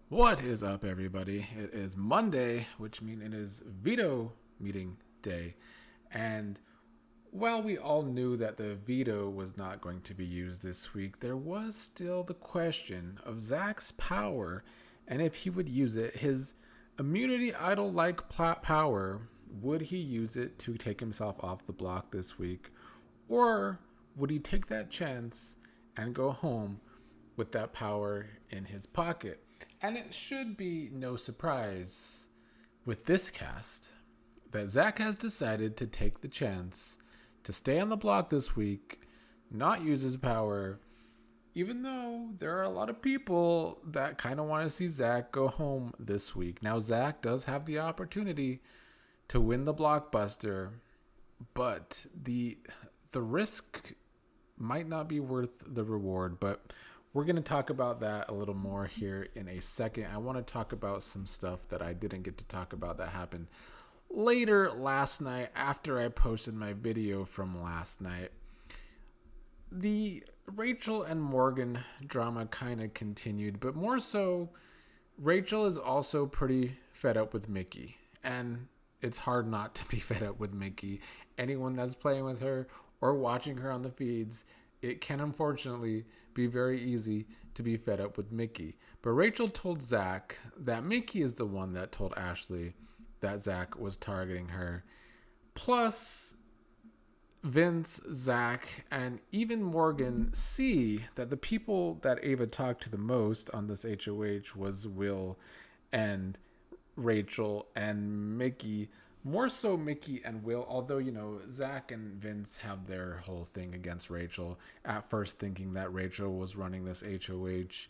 What is up, everybody? It is Monday, which means it is veto meeting day. And while we all knew that the veto was not going to be used this week, there was still the question of Zach's power and if he would use it. His immunity idol like power, would he use it to take himself off the block this week? Or would he take that chance and go home with that power in his pocket? And it should be no surprise with this cast that Zach has decided to take the chance to stay on the block this week, not use his power, even though there are a lot of people that kind of want to see Zach go home this week. Now, Zach does have the opportunity to win the blockbuster, but the risk might not be worth the reward. But we're going to talk about that a little more here in a second. I want to talk about some stuff that I didn't get to talk about that happened later last night after I posted my video from last night. The Rachel and Morgan drama kind of continued, but more so, Rachel is also pretty fed up with Mickey. And it's hard not to be fed up with Mickey. Anyone that's playing with her or watching her on the feeds, it can unfortunately be very easy to be fed up with Mickey. But Rachel told Zach that Mickey is the one that told Ashley that Zach was targeting her. Plus, Vince, Zach, and even Morgan see that the people that Ava talked to the most on this HOH was Will and Rachel and Mickey. More so Mickey and Will, although, Zach and Vince have their whole thing against Rachel, at first thinking that Rachel was running this HOH.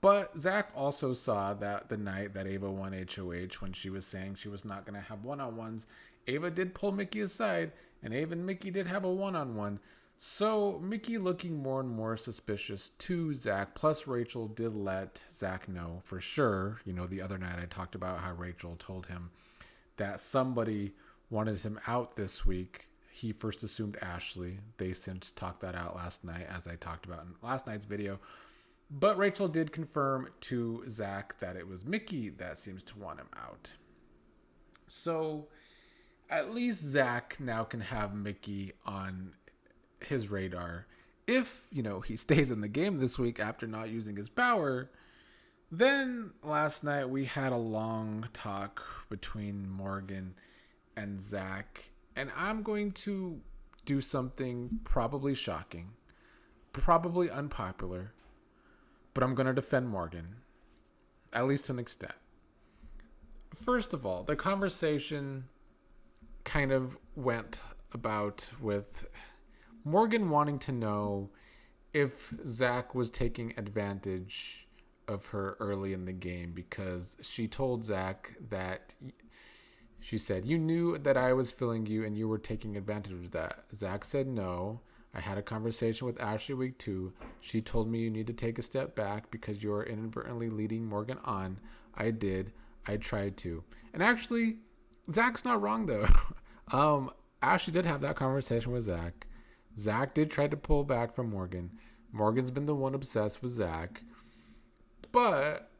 But Zach also saw that the night that Ava won HOH, when she was saying she was not going to have one-on-ones, Ava did pull Mickey aside, and Ava and Mickey did have a one-on-one. So Mickey looking more and more suspicious to Zach. Plus Rachel did let Zach know for sure. The other night I talked about how Rachel told him that somebody wanted him out this week. He first assumed Ashley. They since talked that out last night, as I talked about in last night's video. But Rachel did confirm to Zach that it was Mickey that seems to want him out. So at least Zach now can have Mickey on his radar. If, he stays in the game this week after not using his power, then last night we had a long talk between Morgan and Zach. And I'm going to do something probably shocking, probably unpopular, but I'm going to defend Morgan, at least to an extent. First of all, the conversation kind of went about with Morgan wanting to know if Zach was taking advantage of her early in the game, because she told Zach that she said, "You knew that I was feeling you and you were taking advantage of that." Zach said, "No. I had a conversation with Ashley week 2. She told me you need to take a step back because you're inadvertently leading Morgan on. I did. I tried to." And actually, Zach's not wrong though. Ashley did have that conversation with Zach. Zach did try to pull back from Morgan. Morgan's been the one obsessed with Zach. But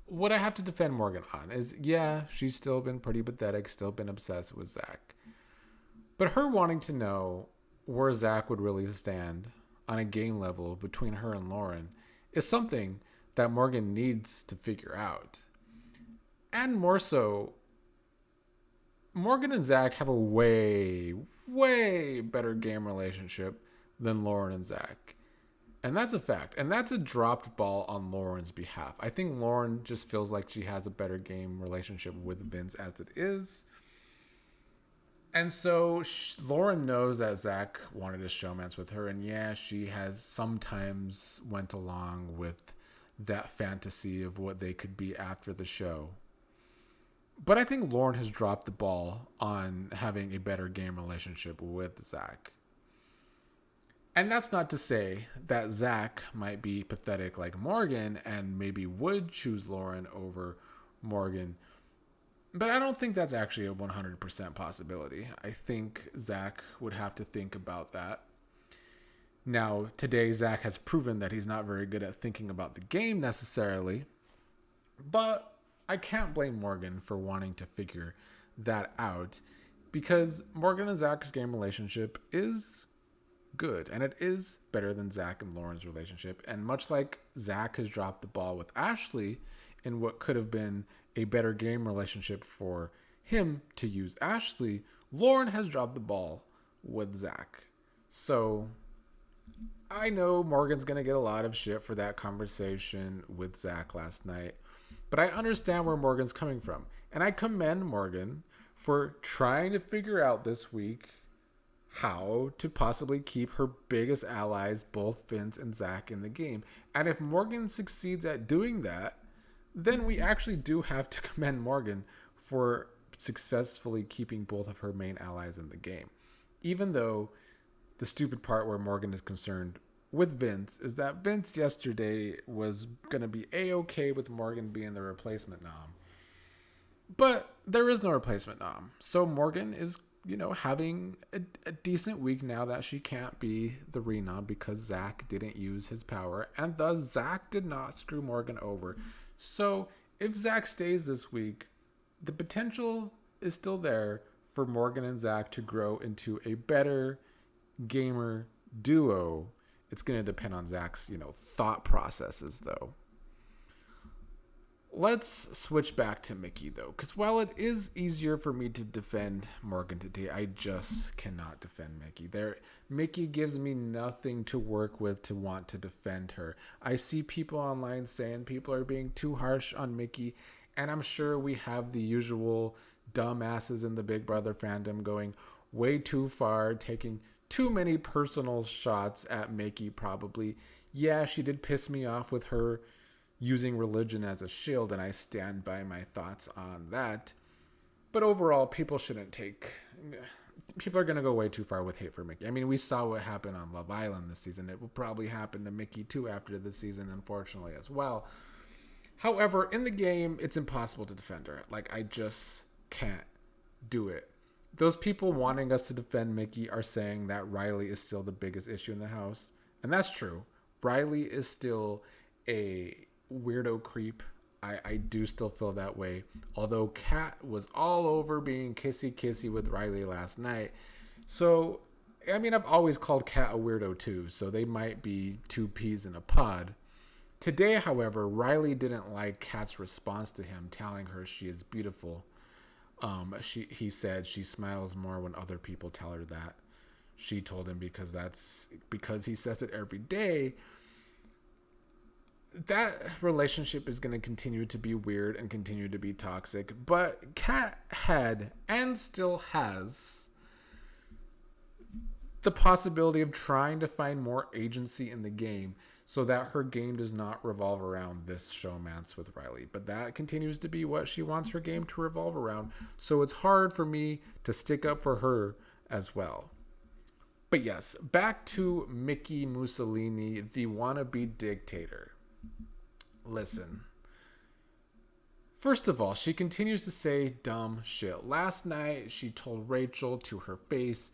what I have to defend Morgan on is, yeah, she's still been pretty pathetic, still been obsessed with Zach. But her wanting to know where Zach would really stand on a game level between her and Lauren is something that Morgan needs to figure out. And more so, Morgan and Zach have a way, way better game relationship than Lauren and Zach. And that's a fact. And that's a dropped ball on Lauren's behalf. I think Lauren just feels like she has a better game relationship with Vince as it is. And so Lauren knows that Zach wanted a showmance with her. And yeah, she has sometimes went along with that fantasy of what they could be after the show. But I think Lauren has dropped the ball on having a better game relationship with Zach. And that's not to say that Zach might be pathetic like Morgan and maybe would choose Lauren over Morgan. But I don't think that's actually a 100% possibility. I think Zach would have to think about that. Now, today, Zach has proven that he's not very good at thinking about the game necessarily. But I can't blame Morgan for wanting to figure that out because Morgan and Zach's game relationship is good and it is better than Zach and Lauren's relationship. And much like Zach has dropped the ball with Ashley in what could have been a better game relationship for him to use Ashley, Lauren has dropped the ball with Zach. So I know Morgan's going to get a lot of shit for that conversation with Zach last night, but I understand where Morgan's coming from. And I commend Morgan for trying to figure out this week how to possibly keep her biggest allies, both Vince and Zach, in the game. And if Morgan succeeds at doing that, then we actually do have to commend Morgan for successfully keeping both of her main allies in the game. Even though the stupid part where Morgan is concerned with Vince is that Vince yesterday was going to be A-okay with Morgan being the replacement nom. But there is no replacement nom. So Morgan is, having a decent week now that she can't be the renom because Zach didn't use his power. And thus Zach did not screw Morgan over. So if Zach stays this week, the potential is still there for Morgan and Zach to grow into a better gamer duo. It's going to depend on Zach's, thought processes, though. Let's switch back to Mickey, though, because while it is easier for me to defend Morgan today, I just cannot defend Mickey. Mickey gives me nothing to work with to want to defend her. I see people online saying people are being too harsh on Mickey, and I'm sure we have the usual dumbasses in the Big Brother fandom going way too far, taking too many personal shots at Mickey, probably. Yeah, she did piss me off with her using religion as a shield, and I stand by my thoughts on that. But overall, people are going to go way too far with hate for Mickey. I mean, we saw what happened on Love Island this season. It will probably happen to Mickey too after this season, unfortunately, as well. However, in the game, it's impossible to defend her. I just can't do it. Those people wanting us to defend Mickey are saying that Riley is still the biggest issue in the house. And that's true. Riley is still a weirdo creep. I do still feel that way. Although Kat was all over being kissy with Riley last night. So, I mean, I've always called Kat a weirdo too. So they might be two peas in a pod. Today, however, Riley didn't like Kat's response to him, telling her she is beautiful. He said she smiles more when other people tell her that. She told him because he says it every day. That relationship is going to continue to be weird and continue to be toxic. But Kat had and still has the possibility of trying to find more agency in the game so that her game does not revolve around this showmance with Riley. But that continues to be what she wants her game to revolve around. So it's hard for me to stick up for her as well. But yes, back to Mickey Mussolini, the wannabe dictator. Listen. First of all, she continues to say dumb shit. Last night, she told Rachel to her face,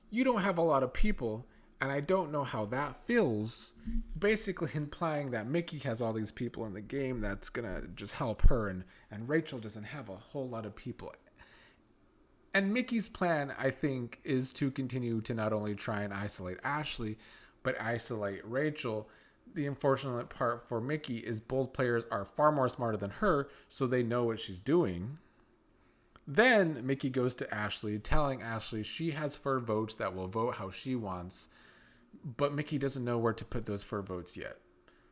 "You don't have a lot of people, and I don't know how that feels." Basically implying that Mickey has all these people in the game that's going to just help her, and Rachel doesn't have a whole lot of people. And Mickey's plan, I think, is to continue to not only try and isolate Ashley, but isolate Rachel. The unfortunate part for Mickey is both players are far more smarter than her, so they know what she's doing. Then Mickey goes to Ashley, telling Ashley she has fur votes that will vote how she wants, but Mickey doesn't know where to put those fur votes yet.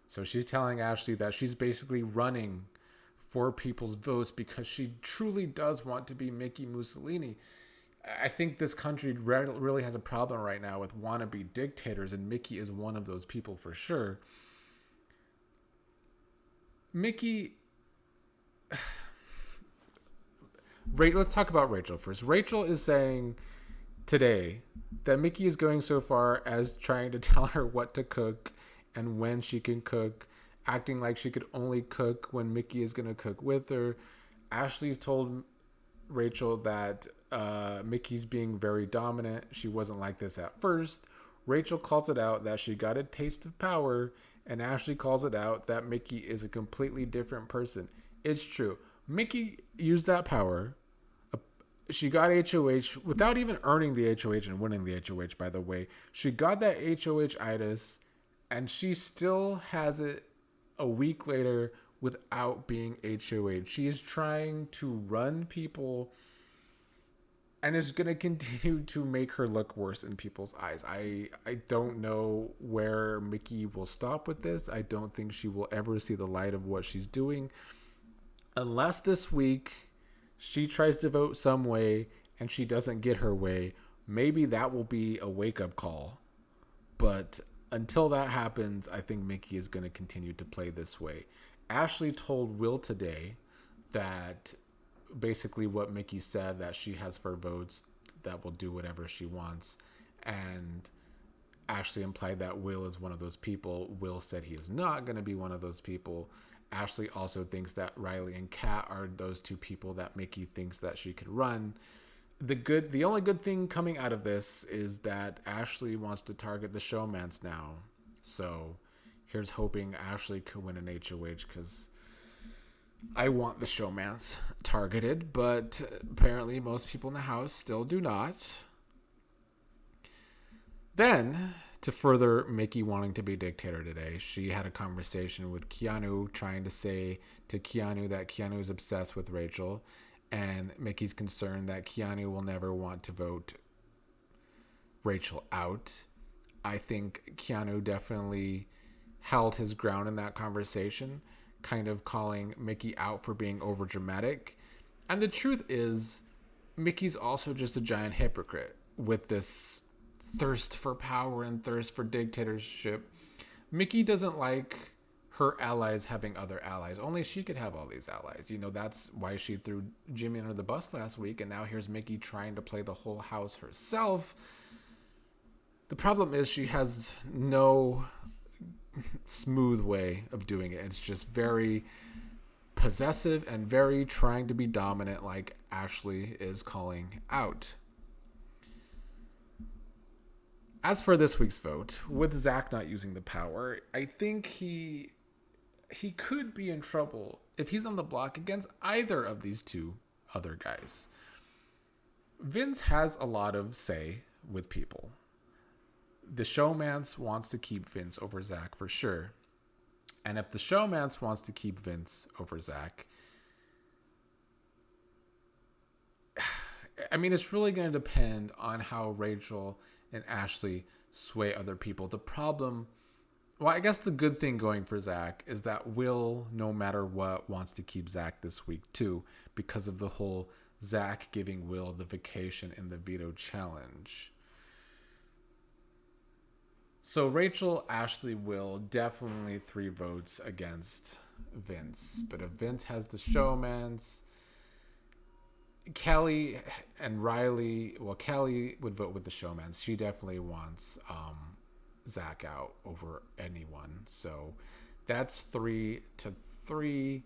So she's telling Ashley that she's basically running for people's votes because she truly does want to be Mickey Mussolini. I think this country really has a problem right now with wannabe dictators, and Mickey is one of those people for sure. Mickey... Let's talk about Rachel first. Rachel is saying today that Mickey is going so far as trying to tell her what to cook and when she can cook, acting like she could only cook when Mickey is going to cook with her. Ashley's told Rachel that Mickey's being very dominant. She wasn't like this at first. Rachel calls it out that she got a taste of power and Ashley calls it out that Mickey is a completely different person. It's true. Mickey used that power. She got HOH without even earning the HOH and winning the HOH, by the way. She got that HOH-itis, and she still has it a week later without being HOH. She is trying to run people, and it's going to continue to make her look worse in people's eyes. I don't know where Mickey will stop with this. I don't think she will ever see the light of what she's doing. Unless this week she tries to vote some way and she doesn't get her way, maybe that will be a wake-up call. But until that happens, I think Mickey is going to continue to play this way. Ashley told Will today that basically what Mickey said, that she has 4 votes that will do whatever she wants. And Ashley implied that Will is one of those people. Will said he is not going to be one of those people. Ashley also thinks that Riley and Kat are those 2 people that Mickey thinks that she could run. The only good thing coming out of this is that Ashley wants to target the showmance now. So here's hoping Ashley could win an HOH, because I want the showmance targeted, but apparently most people in the house still do not. Then, to further Mickey wanting to be dictator today, she had a conversation with Keanu, trying to say to Keanu that Keanu is obsessed with Rachel, and Mickey's concerned that Keanu will never want to vote Rachel out. I think Keanu definitely held his ground in that conversation, kind of calling Mickey out for being overdramatic. And the truth is, Mickey's also just a giant hypocrite with this thirst for power and thirst for dictatorship. Mickey doesn't like her allies having other allies. Only she could have all these allies. You know, that's why she threw Jimmy under the bus last week, and now here's Mickey trying to play the whole house herself. The problem is she has no smooth way of doing it. It's just very possessive and very trying to be dominant, like Ashley is calling out. As for this week's vote, with Zach not using the power, I think he could be in trouble if he's on the block against either of these 2 other guys. Vince has a lot of say with people. The showmance wants to keep Vince over Zach for sure. And if the showmance wants to keep Vince over Zach, I mean, it's really going to depend on how Rachel and Ashley sway other people. The problem, well, I guess the good thing going for Zach is that Will, no matter what, wants to keep Zach this week too, because of the whole Zach giving Will the vacation in the veto challenge. So Rachel, Ashley, Will, definitely 3 votes against Vince. But if Vince has the showmance, Kelly and Riley, well, Kelly would vote with the showmance. She definitely wants Zach out over anyone. So that's 3-3.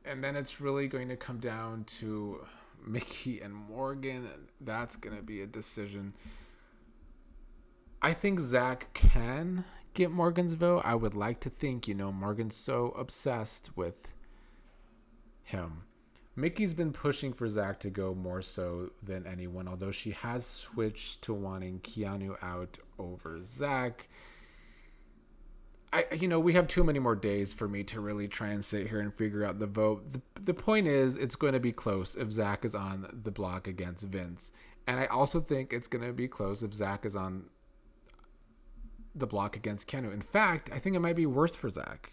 And then it's really going to come down to Mickey and Morgan. That's going to be a decision. I think Zach can get Morgan's vote. I would like to think, Morgan's so obsessed with him. Mickey's been pushing for Zach to go more so than anyone, although she has switched to wanting Keanu out over Zach. We have too many more days for me to really try and sit here and figure out the vote. The point is, it's going to be close if Zach is on the block against Vince. And I also think it's going to be close if Zach is on the block against Keanu. In fact, I think it might be worse for Zach.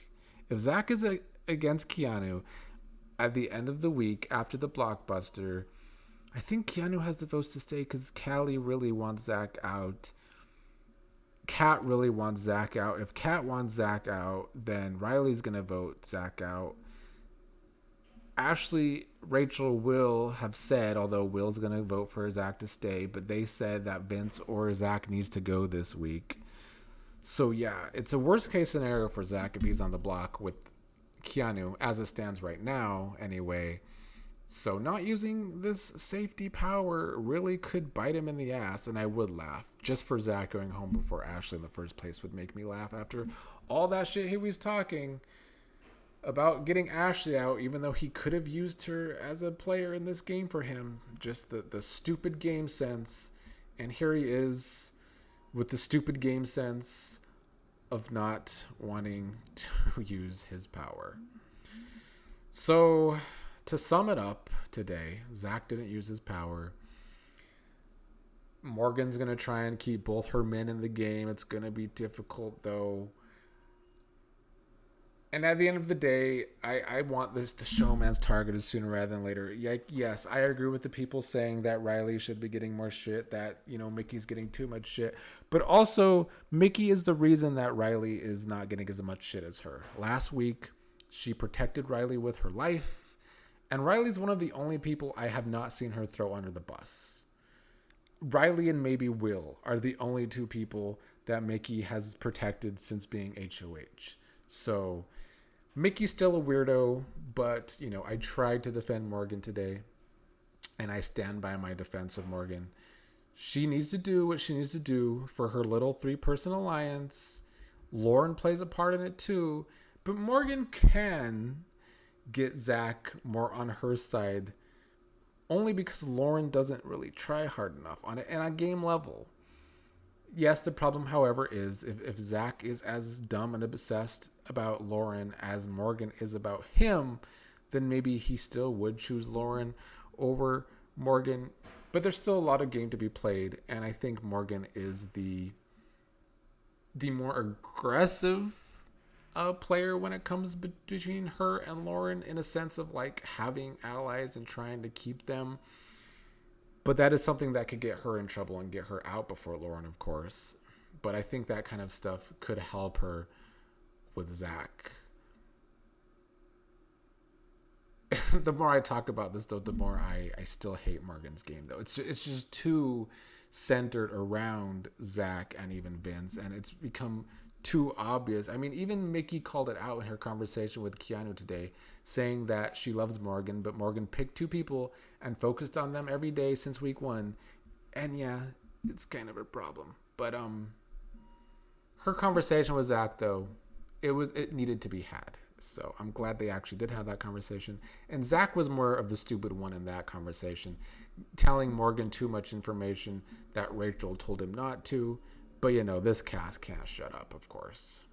If Zach is against Keanu at the end of the week after the blockbuster, I think Keanu has the votes to stay because Callie really wants Zach out. Kat really wants Zach out. If Kat wants Zach out, then Riley's going to vote Zach out. Ashley, Rachel, Will have said, although Will's going to vote for Zach to stay, but they said that Vince or Zach needs to go this week. So yeah, it's a worst case scenario for Zach if he's on the block with Keanu, as it stands right now anyway. So not using this safety power really could bite him in the ass, and I would laugh. Just for Zach going home before Ashley in the first place would make me laugh after all that shit he was talking about getting Ashley out, even though he could have used her as a player in this game for him. Just the stupid game sense. And here he is with the stupid game sense of not wanting to use his power. So, to sum it up today, Zach didn't use his power. Morgan's going to try and keep both her men in the game. It's going to be difficult, though. And at the end of the day, I want this the showman's targeted sooner rather than later. Yes, I agree with the people saying that Riley should be getting more shit, that, Mickey's getting too much shit. But also, Mickey is the reason that Riley is not getting as much shit as her. Last week, she protected Riley with her life. And Riley's one of the only people I have not seen her throw under the bus. Riley and maybe Will are the only two people that Mickey has protected since being HOH. So, Mickey's still a weirdo, but, I tried to defend Morgan today, and I stand by my defense of Morgan. She needs to do what she needs to do for her little 3-person alliance. Lauren plays a part in it too, but Morgan can get Zach more on her side only because Lauren doesn't really try hard enough on it and on game level. Yes, the problem, however, is if Zach is as dumb and obsessed about Lauren as Morgan is about him, then maybe he still would choose Lauren over Morgan. But there's still a lot of game to be played, and I think Morgan is the more aggressive player when it comes between her and Lauren, in a sense of like having allies and trying to keep them. But that is something that could get her in trouble and get her out before Lauren, of course. But I think that kind of stuff could help her with Zach. The more I talk about this, though, the more I still hate Morgan's game, though. It's just too centered around Zach and even Vince, and it's become too obvious. I mean, even Mickey called it out in her conversation with Keanu today, saying that she loves Morgan, but Morgan picked 2 people and focused on them every day since week 1. And yeah, it's kind of a problem. But her conversation with Zach, though, it needed to be had. So I'm glad they actually did have that conversation. And Zach was more of the stupid one in that conversation, telling Morgan too much information that Rachel told him not to. But, this cast can't shut up, of course.